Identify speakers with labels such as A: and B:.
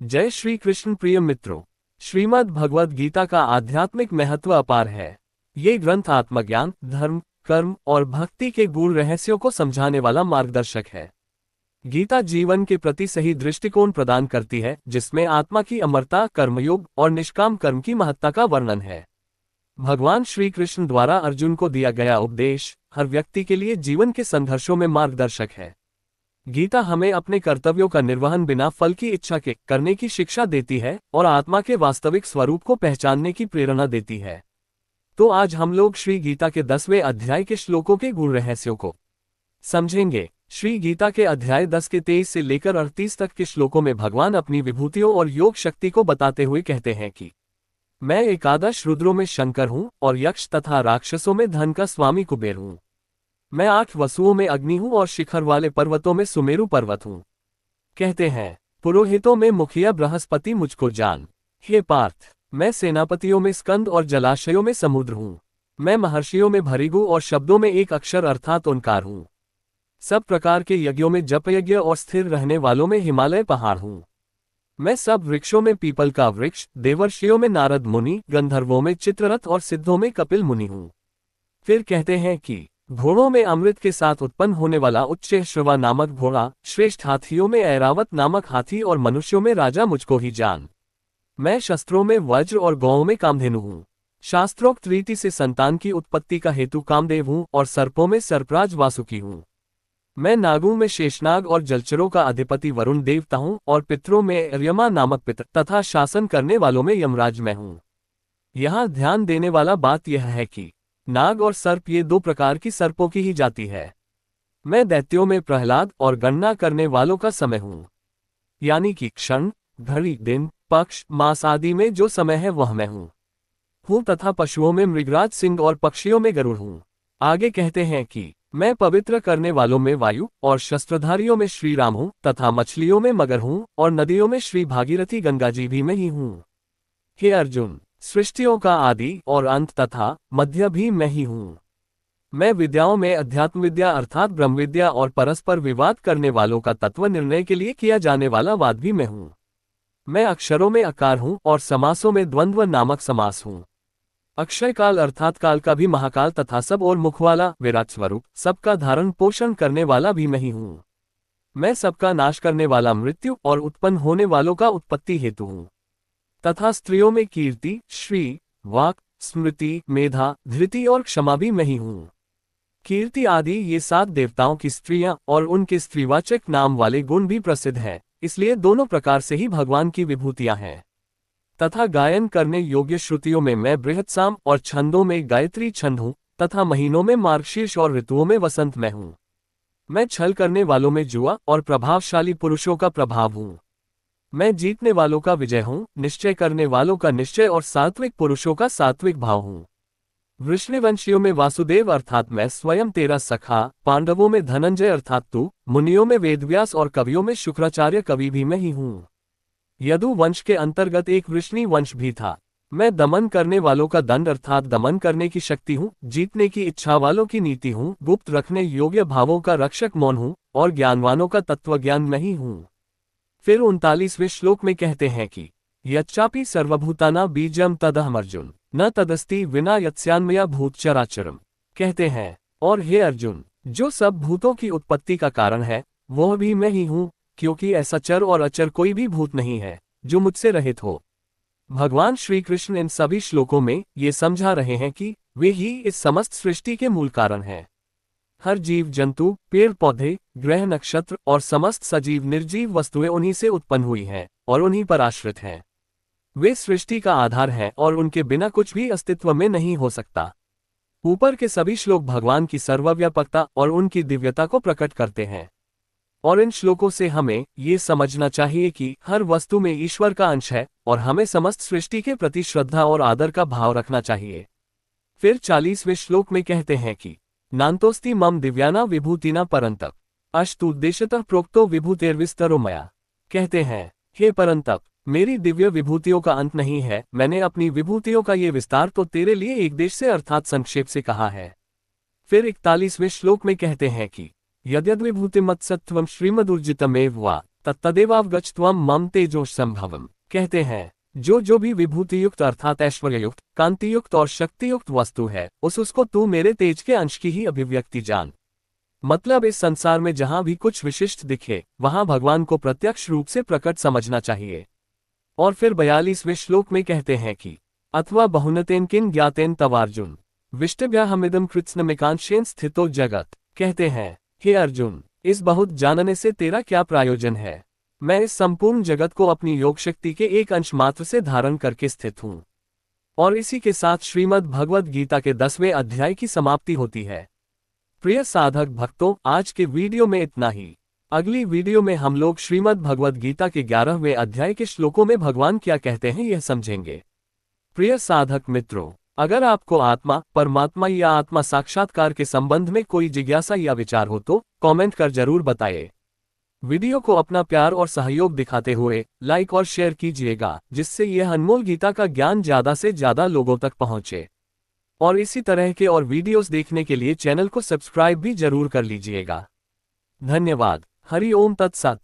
A: जय श्री कृष्ण प्रिय मित्रों। श्रीमद् भगवद गीता का आध्यात्मिक महत्व अपार है। ये ग्रंथ आत्मज्ञान, धर्म, कर्म और भक्ति के गूढ़ रहस्यों को समझाने वाला मार्गदर्शक है। गीता जीवन के प्रति सही दृष्टिकोण प्रदान करती है, जिसमें आत्मा की अमरता, कर्मयोग और निष्काम कर्म की महत्ता का वर्णन है। भगवान श्री कृष्ण द्वारा अर्जुन को दिया गया उपदेश हर व्यक्ति के लिए जीवन के संघर्षों में मार्गदर्शक है। गीता हमें अपने कर्तव्यों का निर्वहन बिना फल की इच्छा के करने की शिक्षा देती है और आत्मा के वास्तविक स्वरूप को पहचानने की प्रेरणा देती है। तो आज हम लोग श्री गीता के 10वें अध्याय के श्लोकों के गूढ़ रहस्यों को समझेंगे। श्री गीता के अध्याय 10 के 23 से लेकर 38 तक के श्लोकों में भगवान अपनी विभूतियों और योग शक्ति को बताते हुए कहते हैं कि मैं एकादश रुद्रों में शंकर हूँ और यक्ष तथा राक्षसों में धन का स्वामी कुबेर हूँ। मैं 8 वसुओं में अग्नि हूँ और शिखर वाले पर्वतों में सुमेरु पर्वत हूँ। कहते हैं पुरोहितों में मुखिया बृहस्पति मुझको जान। हे पार्थ, मैं सेनापतियों में स्कंद और जलाशयों में समुद्र हूँ। मैं महर्षियों में भृगु और शब्दों में एक अक्षर अर्थात ओंकार हूँ। सब प्रकार के यज्ञों में जप यज्ञ और स्थिर रहने वालों में हिमालय पहाड़ हूँ। मैं सब वृक्षों में पीपल का वृक्ष, देवर्षियों में नारद मुनि, गंधर्वों में चित्ररथ और सिद्धों में कपिल मुनि हूँ। फिर कहते हैं कि घोड़ों में अमृत के साथ उत्पन्न होने वाला उच्च श्रवा नामक घोड़ा, श्रेष्ठ हाथियों में ऐरावत नामक हाथी और मनुष्यों में राजा मुझको ही जान। मैं शस्त्रों में वज्र और गौओं में कामधेनु हूँ। शास्त्रोक्त रीति से संतान की उत्पत्ति का हेतु कामदेव हूँ और सर्पों में सर्पराज वासुकी हूँ। मैं नागों में शेषनाग और जलचरों का अधिपति वरुण देवता हूँ और पितरों में यमा नामक पितर तथा शासन करने वालों में यमराज मैं हूँ। यहाँ ध्यान देने वाला बात यह है कि नाग और सर्प ये 2 प्रकार की सर्पों की ही जाति है। मैं दैत्यों में प्रहलाद और गणना करने वालों का समय हूँ, यानी कि क्षण, घड़ी, दिन, पक्ष, मास आदि में जो समय है वह मैं हूँ तथा पशुओं में मृगराज सिंह और पक्षियों में गरुड़ हूँ। आगे कहते हैं कि मैं पवित्र करने वालों में वायु और शस्त्रधारियों में श्री राम हूँ तथा मछलियों में मगर हूँ और नदियों में श्री भागीरथी गंगा जी भी मैं ही हूँ। हे अर्जुन, सृष्टियों का आदि और अंत तथा मध्य भी मैं ही हूँ। मैं विद्याओं में अध्यात्म विद्या अर्थात ब्रह्म विद्या और परस्पर विवाद करने वालों का तत्व निर्णय के लिए किया जाने वाला वाद भी मैं हूँ। मैं अक्षरों में आकार हूँ और समासों में द्वंद्व नामक समास हूँ। अक्षय काल अर्थात काल का भी महाकाल तथा सब और मुख वाला विराट स्वरूप, सबका धारण पोषण करने वाला भी मैं ही हूँ। मैं सबका नाश करने वाला मृत्यु और उत्पन्न होने वालों का उत्पत्ति हेतु हूँ तथा स्त्रियों में कीर्ति, श्री, वाक, स्मृति, मेधा, धृति और क्षमा भी मैं ही हूँ। कीर्ति आदि ये 7 देवताओं की स्त्रियां और उनके स्त्रीवाचक नाम वाले गुण भी प्रसिद्ध हैं, इसलिए दोनों प्रकार से ही भगवान की विभूतियां हैं। तथा गायन करने योग्य श्रुतियों में मैं बृहत्साम और छंदों में गायत्री छंद हूँ तथा महीनों में मार्गशीर्ष और ऋतुओं में वसंत मैं हूँ। मैं छल करने वालों में जुआ और प्रभावशाली पुरुषों का प्रभाव हूँ। मैं जीतने वालों का विजय हूँ, निश्चय करने वालों का निश्चय और सात्विक पुरुषों का सात्विक भाव हूँ। वृष्णिवंशियों में वासुदेव अर्थात मैं स्वयं तेरा सखा, पांडवों में धनंजय अर्थात तू, मुनियों में वेदव्यास और कवियों में शुक्राचार्य कवि भी मैं ही हूँ। यदु वंश के अंतर्गत एक वृष्णि वंश भी था। मैं दमन करने वालों का दंड अर्थात दमन करने की शक्ति हूँ, जीतने की इच्छा वालों की नीति हूँ, गुप्त रखने योग्य भावों का रक्षक मौन हूँ और ज्ञानवानों का तत्वज्ञान मैं ही हूँ। फिर 39वें श्लोक में कहते हैं कि यच्चापि सर्वभूताना बीजम तदहम अर्जुन न तदस्ति विना यत्स्यान्मया भूतचराचरम। कहते हैं और हे अर्जुन, जो सब भूतों की उत्पत्ति का कारण है वह भी मैं ही हूँ, क्योंकि ऐसा चर और अचर कोई भी भूत नहीं है जो मुझसे रहित हो। भगवान श्री कृष्ण इन सभी श्लोकों में ये समझा रहे हैं कि वे ही इस समस्त सृष्टि के मूल कारण हैं। हर जीव जंतु, पेड़ पौधे, ग्रह नक्षत्र और समस्त सजीव निर्जीव वस्तुएं उन्हीं से उत्पन्न हुई हैं और उन्हीं पर आश्रित हैं। वे सृष्टि का आधार हैं और उनके बिना कुछ भी अस्तित्व में नहीं हो सकता। ऊपर के सभी श्लोक भगवान की सर्वव्यापकता और उनकी दिव्यता को प्रकट करते हैं और इन श्लोकों से हमें ये समझना चाहिए कि हर वस्तु में ईश्वर का अंश है और हमें समस्त सृष्टि के प्रति श्रद्धा और आदर का भाव रखना चाहिए। फिर 40वें श्लोक में कहते हैं कि नान्तोस्ति मम दिव्याना विभूतिना परंतप अष्टुद्देश्यतः प्रोक्तो विभूतेर्विस्तरो मया। कहते हैं हे परंतप, मेरी दिव्य विभूतियों का अंत नहीं है, मैंने अपनी विभूतियों का ये विस्तार तो तेरे लिए एक देश से अर्थात संक्षेप से कहा है। फिर 41वें श्लोक में कहते हैं कि यद्यद्विभूतिमत्सत्वं श्रीमदुर्जितमेव वा तत्तदेवावगच्छत्वं मम तेजोसंभवम्। कहते हैं, जो भी विभूतियुक्त अर्थात ऐश्वर्ययुक्त, कांतियुक्त और शक्तियुक्त वस्तु है, उसको तू मेरे तेज के अंश की ही अभिव्यक्ति जान। मतलब इस संसार में जहां भी कुछ विशिष्ट दिखे, वहां भगवान को प्रत्यक्ष रूप से प्रकट समझना चाहिए। और फिर 42वें श्लोक में कहते हैं कि अथवा बहुनतेन किन ज्ञातेन तवार्जुन विष्टभ्याहमिदं कृत्स्नमिकांशेन स्थितो जगत। कहते हैं, हे अर्जुन, इस बहुत जानने से तेरा क्या प्रयोजन है? मैं इस संपूर्ण जगत को अपनी योग शक्ति के एक अंश मात्र से धारण करके स्थित हूं। और इसी के साथ श्रीमद् भगवद गीता के 10वें अध्याय की समाप्ति होती है। प्रिय साधक भक्तों, आज के वीडियो में इतना ही। अगली वीडियो में हम लोग श्रीमद् भगवद गीता के 11वें अध्याय के श्लोकों में भगवान क्या कहते हैं यह समझेंगे। प्रिय साधक मित्रों, अगर आपको आत्मा, परमात्मा या आत्मा साक्षात्कार के संबंध में कोई जिज्ञासा या विचार हो तो कमेंट कर जरूर बताइए। वीडियो को अपना प्यार और सहयोग दिखाते हुए लाइक और शेयर कीजिएगा, जिससे यह अनमोल गीता का ज्ञान ज्यादा से ज्यादा लोगों तक पहुंचे। और इसी तरह के और वीडियोस देखने के लिए चैनल को सब्सक्राइब भी जरूर कर लीजिएगा। धन्यवाद। हरि ओम तत्सत।